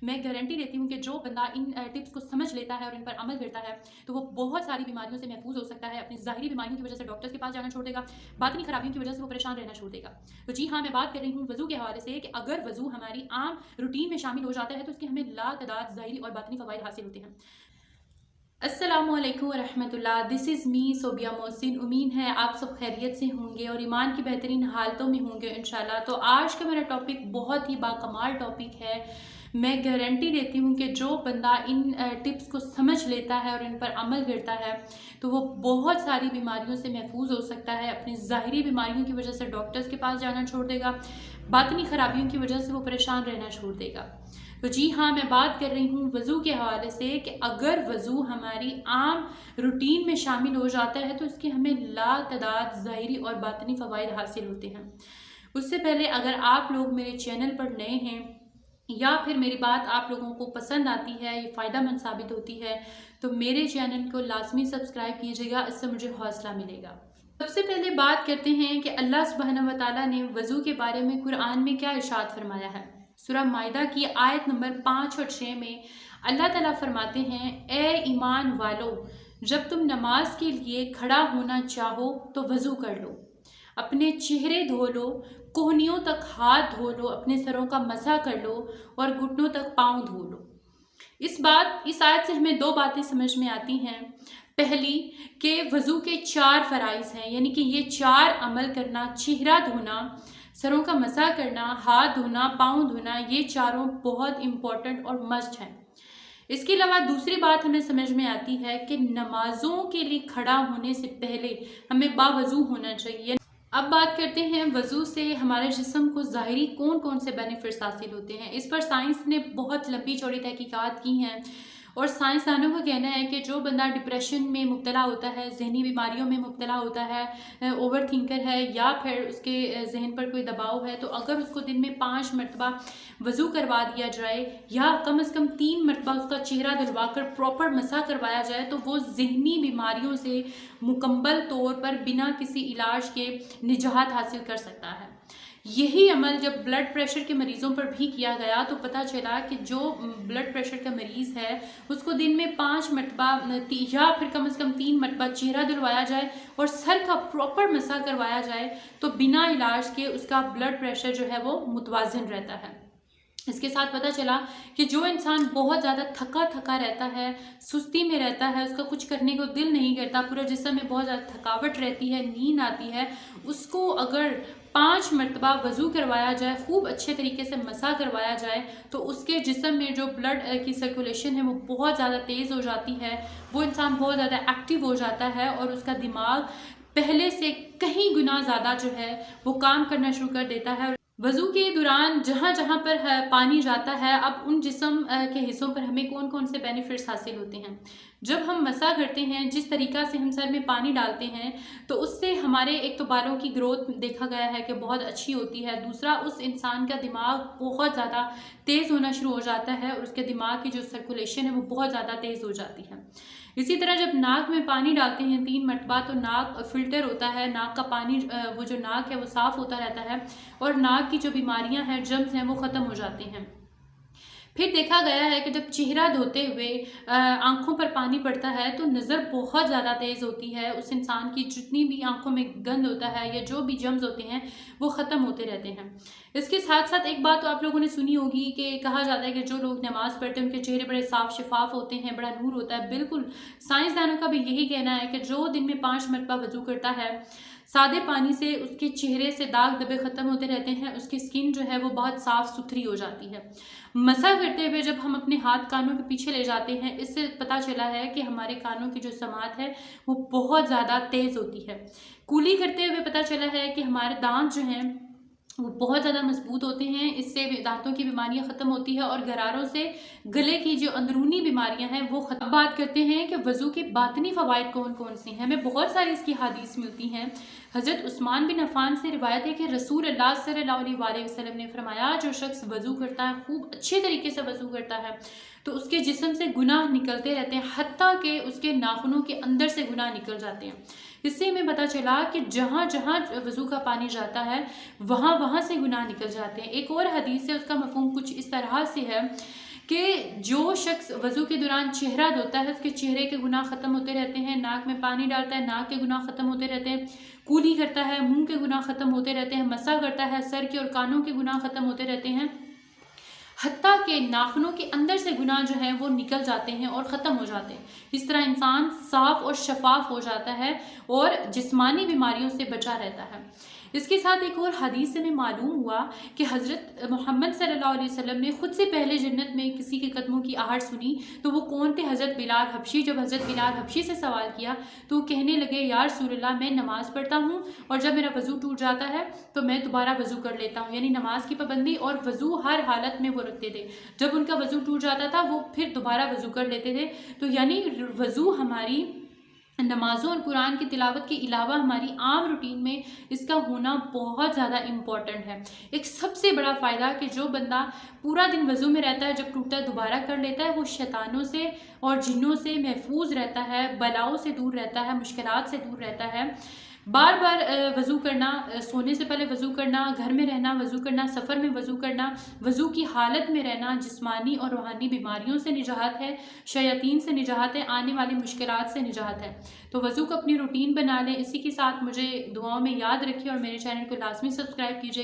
मैं गारंटी देती हूँ कि जो बंदा इन टिप्स को समझ लेता है और इन पर अमल करता है तो वो बहुत सारी बीमारियों से महफूज हो सकता है। अपनी ज़ाहिरी बीमारियों की वजह से डॉक्टर्स के पास जाना छोड़ देगा, बातनी खराबियों की वजह से वो परेशान रहना छोड़ देगा। तो जी हाँ, मैं बात कर रही हूँ वज़ू के हवाले से कि अगर वज़ू हमारी आम रूटीन में शामिल हो जाता है तो उसके हमें लातादाद ज़ाहिरी और बातनी फ़वाइद हासिल होते हैं। अस्सलामुअलैकुम वरहमतुल्लाह। This is me Sobia Mohsin. उम्मीद है आप सब खैरियत से होंगे और ईमान की बेहतरीन हालतों में होंगे इंशाल्लाह। तो आज का मेरा टॉपिक बहुत ही बाकमाल टॉपिक है। मैं गारंटी देती हूँ कि जो बंदा इन टिप्स को समझ लेता है और इन पर अमल करता है तो वो बहुत सारी बीमारियों से महफूज हो सकता है। अपनी ज़ाहिरी बीमारियों की वजह से डॉक्टर्स के पास जाना छोड़ देगा, बातनी खराबियों की वजह से वो परेशान रहना छोड़ देगा। तो जी हाँ, मैं बात कर रही हूँ वज़ू के हवाले से कि अगर वज़ू हमारी आम रूटीन में शामिल हो जाता है तो इसके हमें लातादाद ज़ाहिरी और बातनी फ़वाइद हासिल होते हैं। उससे पहले अगर आप लोग मेरे चैनल पर नए हैं या फिर मेरी बात आप लोगों को पसंद आती है, ये फ़ायदेमंद साबित होती है, तो मेरे चैनल को लाजमी सब्सक्राइब कीजिएगा, इससे मुझे हौसला मिलेगा। सबसे पहले बात करते हैं कि अल्लाह सुब्हानहू व तआला ने वज़ू के बारे में कुरान में क्या इरशाद फरमाया है। सूरह माइदा की आयत नंबर 5 और 6 में अल्लाह ताला फरमाते हैं, ए ईमान वालो, जब तुम नमाज के लिए खड़ा होना चाहो तो वज़ू कर लो, अपने चेहरे धो लो, कोहनियों तक हाथ धो लो, अपने सरों का मसा कर लो और घुटनों तक पाँव धो लो। इस आयत से हमें दो बातें समझ में आती हैं। पहली कि वज़ू के 4 फ़राइज़ हैं, यानी कि ये 4 अमल करना, चेहरा धोना, सरों का मसा करना, हाथ धोना, पाँव धोना, ये चारों बहुत इम्पॉर्टेंट और मस्ट हैं। इसके अलावा दूसरी बात हमें समझ में आती है कि नमाज़ों के लिए खड़ा होने से पहले हमें बावज़ू होना चाहिए। अब बात करते हैं वज़ू से हमारे जिस्म को ज़ाहिरी कौन कौन से बेनिफिट्स हासिल होते हैं। इस पर साइंस ने बहुत लंबी चौड़ी तहकीकात की हैं और साइंसदानों का कहना है कि जो बंदा डिप्रेशन में मुब्तला होता है, जहनी बीमारियों में मुब्तला होता है, ओवर थिंकर है या फिर उसके जहन पर कोई दबाव है, तो अगर उसको दिन में 5 मरतबा वज़ू करवा दिया जाए या कम से कम 3 मरतबा उसका चेहरा धुलवा कर प्रॉपर मसा करवाया जाए तो वो जहनी बीमारियों से मुकम्मल तौर पर बिना किसी इलाज के निजात हासिल कर सकता है। यही अमल जब ब्लड प्रेशर के मरीज़ों पर भी किया गया तो पता चला कि जो ब्लड प्रेशर का मरीज़ है उसको दिन में 5 मरतबा या फिर कम से कम 3 मरतबा चेहरा धुलवाया जाए और सर का प्रॉपर मसा करवाया जाए तो बिना इलाज के उसका ब्लड प्रेशर जो है वो मुतवाज़िन रहता है। इसके साथ पता चला कि जो इंसान बहुत ज़्यादा थका थका रहता है, सुस्ती में रहता है, उसका कुछ करने को दिल नहीं करता, पूरा जिस्म में बहुत ज़्यादा थकावट रहती है, नींद आती है, उसको अगर 5 मरतबा वज़ू करवाया जाए, खूब अच्छे तरीके से मसा करवाया जाए तो उसके जिस्म में जो ब्लड की सर्कुलेशन है वो बहुत ज़्यादा तेज़ हो जाती है, वो इंसान बहुत ज़्यादा एक्टिव हो जाता है और उसका दिमाग पहले से कहीं गुना ज़्यादा जो है वो काम करना शुरू कर देता है। वज़ू के दौरान जहाँ जहाँ पर पानी जाता है, अब उन जिस्म के हिस्सों पर हमें कौन कौन से बेनिफिट्स हासिल होते हैं। जब हम मसा करते हैं, जिस तरीक़ा से हम सर में पानी डालते हैं तो उससे हमारे एक तो बालों की ग्रोथ देखा गया है कि बहुत अच्छी होती है, दूसरा उस इंसान का दिमाग बहुत ज़्यादा तेज़ होना शुरू हो जाता है और उसके दिमाग की जो सर्कुलेशन है वो बहुत ज़्यादा तेज़ हो जाती है। इसी तरह जब नाक में पानी डालते हैं 3 मरतबा तो नाक फ़िल्टर होता है, नाक का पानी वो जो नाक है वो साफ़ होता रहता है और नाक की जो बीमारियां हैं, जर्म्स हैं, वो ख़त्म हो जाते हैं। फिर देखा गया है कि जब चेहरा धोते हुए आँखों पर पानी पड़ता है तो नज़र बहुत ज़्यादा तेज़ होती है, उस इंसान की जितनी भी आँखों में गंद होता है या जो भी जर्म्स होते हैं वो ख़त्म होते रहते हैं। इसके साथ साथ एक बात तो आप लोगों ने सुनी होगी कि कहा जाता है कि जो लोग नमाज़ पढ़ते हैं उनके चेहरे बड़े साफ़ शफाफ होते हैं, बड़ा नूर होता है। बिल्कुल, साइंसदानों का भी यही कहना है कि जो दिन में 5 मरतबा वज़ू करता है, सादे पानी से उसके चेहरे से दाग धब्बे ख़त्म होते रहते हैं, उसकी स्किन जो है वो बहुत साफ़ सुथरी हो जाती है। मसा करते हुए जब हम अपने हाथ कानों के पीछे ले जाते हैं, इससे पता चला है कि हमारे कानों की जो समात है वो बहुत ज़्यादा तेज़ होती है। कूली करते हुए पता चला है कि हमारे दांत जो हैं वो बहुत ज़्यादा मजबूत होते हैं, इससे दांतों की बीमारियां ख़त्म होती है और गरारों से गले की जो अंदरूनी बीमारियां हैं वो ख़त्म। बात करते हैं कि वज़ू के बातनी फ़वाइद कौन कौन से हैं। हमें बहुत सारी इसकी हदीस मिलती हैं। हज़रत उस्मान बिन अफ़ान से रिवायत है कि रसूल अल्लाह सल्लल्लाहु अलैहि वसल्लम ने फरमाया, जो शख्स वज़ू करता है, खूब अच्छे तरीके से वज़ू करता है तो उसके जिस्म से गुनाह निकलते रहते हैं, हत्ता कि उसके नाखूनों के अंदर से गुनाह निकल जाते हैं। इससे हमें पता चला कि जहाँ जहाँ वज़ू का पानी जाता है वहाँ वहाँ से गुनाह निकल जाते हैं। एक और हदीस है, उसका मफ़हूम कुछ इस तरह से है कि जो शख्स वज़ू के दौरान चेहरा धोता है उसके चेहरे के गुनाह ख़त्म होते रहते हैं, नाक में पानी डालता है नाक के गुनाह ख़त्म होते रहते हैं, कूली करता है मुंह के गुनाह ख़त्म होते रहते हैं, मसा करता है सर के और कानों के गुनाह ख़त्म होते रहते हैं, हत्ता के नाखूनों के अंदर से गुनाह जो है वो निकल जाते हैं और ख़त्म हो जाते हैं। इस तरह इंसान साफ़ और शफाफ हो जाता है और जिस्मानी बीमारियों से बचा रहता है। इसके साथ एक और हदीस से में मालूम हुआ कि हज़रत मोहम्मद सल्लल्लाहु अलैहि वसल्लम ने ख़ुद से पहले जन्नत में किसी के कदमों की आहट सुनी तो वो कौन थे? हज़रत बिलाल हबशी। जब हज़रत बिलाल हबशी से सवाल किया तो वो कहने लगे, या रसूलल्लाह, मैं नमाज़ पढ़ता हूँ और जब मेरा वज़ू टूट जाता है तो मैं दोबारा वज़ू कर लेता हूँ। यानी नमाज की पाबंदी और वज़ू हर हालत में वो रखते थे। जब उनका वज़ू टूट जाता था वो फिर दोबारा वज़ू कर लेते थे। तो यानी वज़ू हमारी नमाज़ों और कुरान की तिलावत के अलावा हमारी आम रूटीन में इसका होना बहुत ज़्यादा इम्पॉर्टेंट है। एक सबसे बड़ा फ़ायदा कि जो बंदा पूरा दिन वज़ू में रहता है, जब टूटता है दोबारा कर लेता है, वो शैतानों से और जिन्नों से महफूज रहता है, बलाओं से दूर रहता है, मुश्किलात से दूर रहता है। बार बार वज़ू करना, सोने से पहले वज़ू करना, घर में रहना वज़ू करना, सफ़र में वज़ू करना, वज़ू की हालत में रहना जिस्मानी और रूहानी बीमारियों से निजात है, शयातीन से निजात है, आने वाली मुश्किलात से निजात है। तो वज़ू को अपनी रूटीन बना लें। इसी के साथ मुझे दुआओं में याद रखिए और मेरे चैनल को लाज़मी सब्सक्राइब कीजिए।